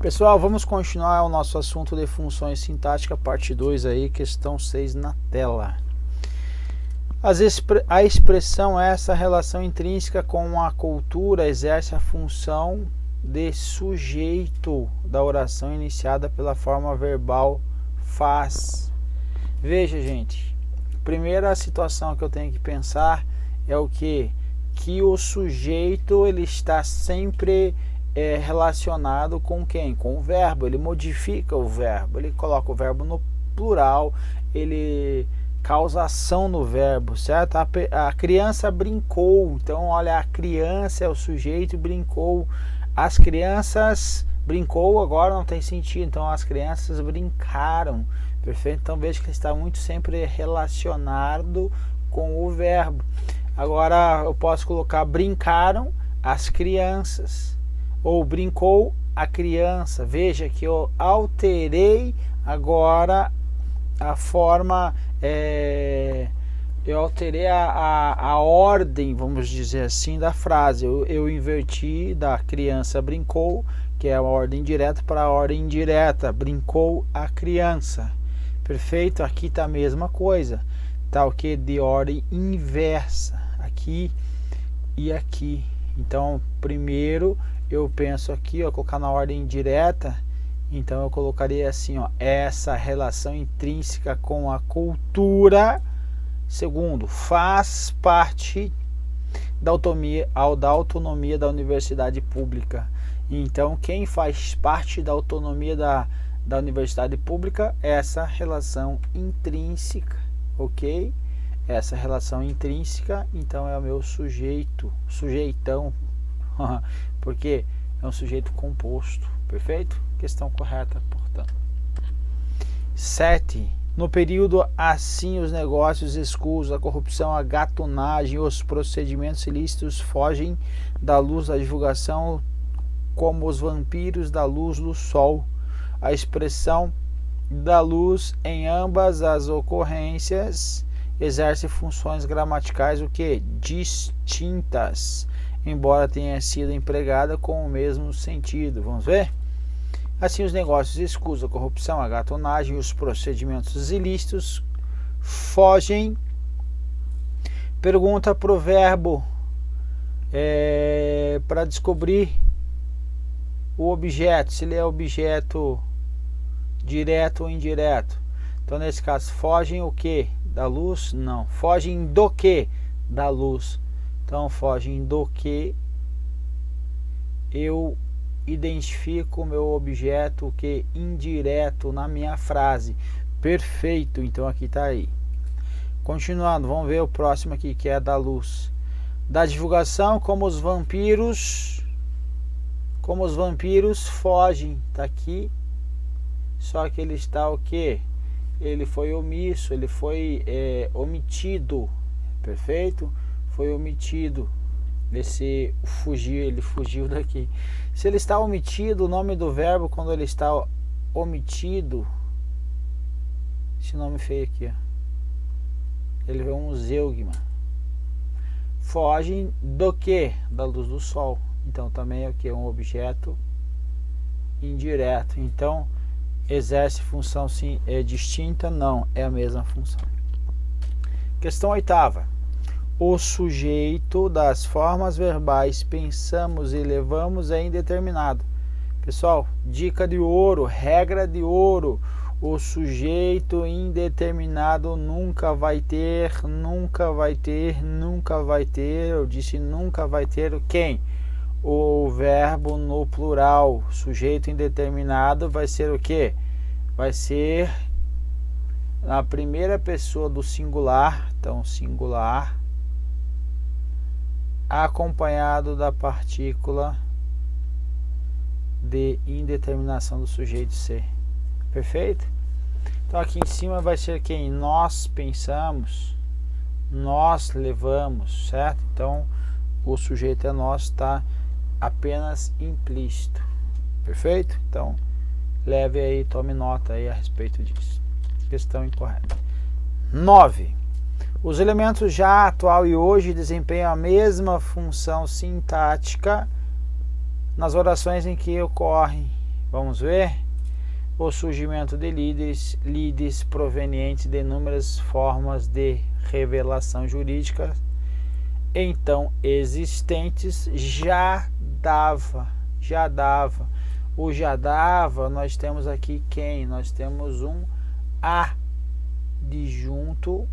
Pessoal, vamos continuar o nosso assunto de funções sintáticas, parte 2 aí, questão 6 na tela. A expressão essa relação intrínseca com a cultura exerce a função de sujeito da oração iniciada pela forma verbal faz. Veja, gente, primeira situação que eu tenho que pensar é o que o sujeito ele está sempre relacionado com quem? Com o verbo. Ele modifica o verbo, ele coloca o verbo no plural, ele causa ação no verbo, certo? A criança brincou, então olha, a criança é o sujeito, brincou. As crianças brincou, agora não tem sentido, então as crianças brincaram, perfeito? Então veja que ele está muito sempre relacionado com o verbo. Agora eu posso colocar brincaram as crianças, ou brincou a criança. Veja que eu alterei agora a forma, eu alterei a ordem, vamos dizer assim, da frase. Eu inverti da criança brincou, que é a ordem direta, para a ordem indireta. Brincou a criança. Perfeito? Aqui está a mesma coisa. Tá o que? De ordem inversa. Aqui e aqui. Então, primeiro eu penso aqui, ó, colocar na ordem direta. Então eu colocaria assim, ó, essa relação intrínseca com a cultura. Segundo, faz parte da autonomia da universidade pública. Então, quem faz parte da autonomia da universidade pública? Essa relação intrínseca, ok? Essa relação intrínseca, então, é o meu sujeito, sujeitão, porque é um sujeito composto, perfeito? Questão correta, portanto. 7. No período assim, os negócios escusos, a corrupção, a gatunagem, os procedimentos ilícitos fogem da luz da divulgação como os vampiros da luz do sol. A expressão da luz em ambas as ocorrências exerce funções gramaticais o que? Distintas, embora tenha sido empregada com o mesmo sentido. Vamos ver? Assim, os negócios escusos, a corrupção, a gatunagem e os procedimentos ilícitos fogem. Pergunta para o verbo para descobrir o objeto, se ele é objeto direto ou indireto. Então, nesse caso, fogem o que? Da luz? Não. Fogem do que? Da luz. Então, fogem do que eu identifico o meu objeto que indireto na minha frase. Perfeito, então aqui está aí. Continuando, vamos ver o próximo aqui, que é da luz. Da divulgação, como os vampiros fogem, está aqui, só que ele está o que? Ele foi omisso, ele foi omitido, perfeito? Foi omitido. Esse fugir, ele fugiu daqui. Se ele está omitido, o nome do verbo quando ele está omitido, esse nome feio aqui, ó, ele é um zeugma. Fogem do que? Da luz do sol. Então também é o que? Um objeto indireto. Então exerce função sim, distinta? Não, é a mesma função. Questão 8ª. O sujeito das formas verbais pensamos e levamos é indeterminado. Pessoal, dica de ouro, regra de ouro. O sujeito indeterminado nunca vai ter. Eu disse nunca vai ter quem? O verbo no plural. Sujeito indeterminado vai ser o quê? Vai ser na primeira pessoa do singular. Então, singular, acompanhado da partícula de indeterminação do sujeito ser. Perfeito? Então aqui em cima vai ser quem? Nós pensamos, nós levamos, certo? Então o sujeito é nós, está apenas implícito. Perfeito? Então leve aí, tome nota aí a respeito disso. Questão incorreta. 9. Os elementos já, atual e hoje desempenham a mesma função sintática nas orações em que ocorrem. Vamos ver? O surgimento de lides provenientes de inúmeras formas de revelação jurídica então existentes já dava. O já dava, nós temos aqui quem? Nós temos um adjunto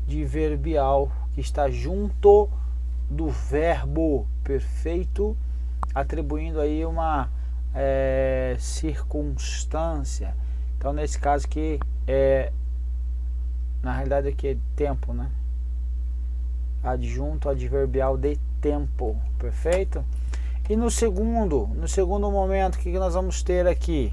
adverbial que está junto do verbo perfeito, atribuindo aí uma circunstância. Então nesse caso aqui na realidade aqui é tempo, né? Adjunto adverbial de tempo, perfeito? E no segundo momento, o que nós vamos ter aqui?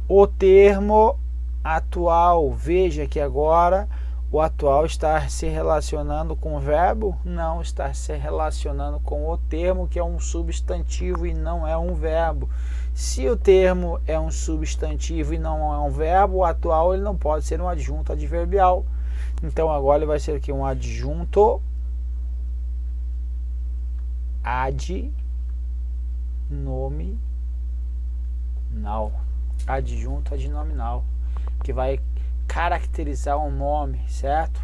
O termo atual. Veja que agora o atual está se relacionando com o verbo, não está se relacionando com o termo, que é um substantivo e não é um verbo. Se o termo é um substantivo e não é um verbo, o atual ele não pode ser um adjunto adverbial. Então agora ele vai ser aqui um adjunto adjunto adnominal, que vai caracterizar um nome, certo?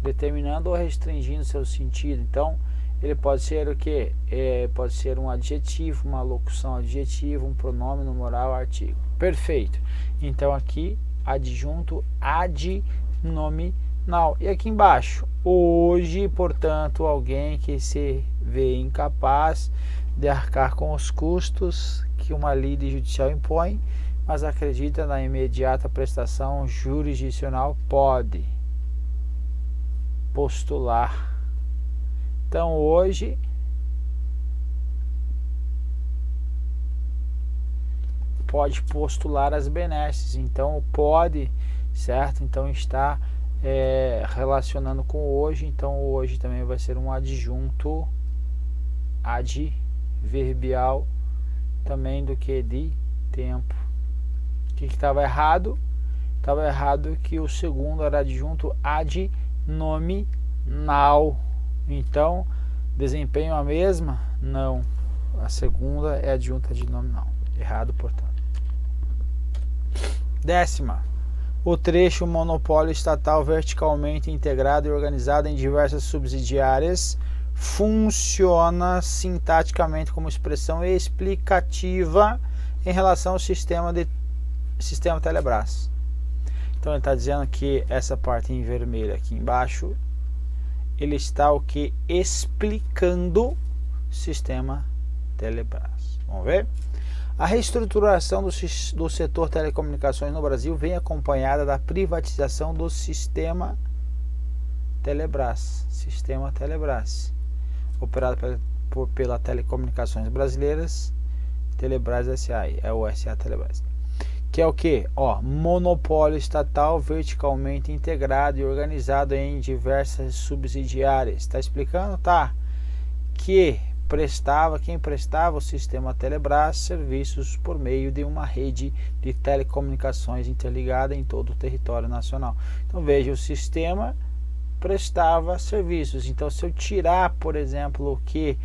Determinando ou restringindo seu sentido. Então ele pode ser o que? Pode ser um adjetivo, uma locução adjetiva, um pronome no moral, artigo. Perfeito. Então aqui adjunto adnominal. E aqui embaixo, hoje, portanto, alguém que se vê incapaz de arcar com os custos que uma lide judicial impõe, mas acredita na imediata prestação jurisdicional, pode postular. Então hoje pode postular as benesses. Então pode, certo? Então está relacionando com hoje. Então hoje também vai ser um adjunto adverbial também do que de tempo. O que estava errado? Estava errado que o segundo era adjunto adnominal. Então, desempenho a mesma? Não. A segunda é adjunto adnominal. Errado, portanto. 10ª. O trecho monopólio estatal verticalmente integrado e organizado em diversas subsidiárias funciona sintaticamente como expressão explicativa em relação ao sistema Telebrás. Então ele está dizendo que essa parte em vermelho aqui embaixo, ele está o que? Explicando o sistema Telebrás. Vamos ver? A reestruturação do setor telecomunicações no Brasil vem acompanhada da privatização do sistema Telebrás. Operado pela Telecomunicações Brasileiras, Telebrás S.A. É o S.A. Telebrás. Que é o que? Monopólio estatal verticalmente integrado e organizado em diversas subsidiárias. Está explicando? Tá. Quem prestava o sistema Telebrás serviços por meio de uma rede de telecomunicações interligada em todo o território nacional. Então veja, o sistema prestava serviços. Então se eu tirar, por exemplo, o que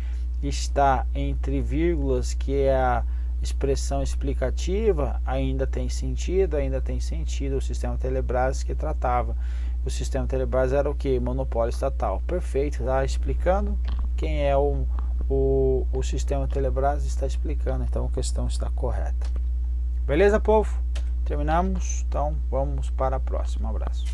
está entre vírgulas, que é a expressão explicativa, ainda tem sentido o sistema Telebrás que tratava. O sistema Telebrás era o que? Monopólio estatal. Perfeito, está explicando quem é o sistema Telebrás, está explicando, então a questão está correta. Beleza, povo? Terminamos, então vamos para a próxima. Um abraço.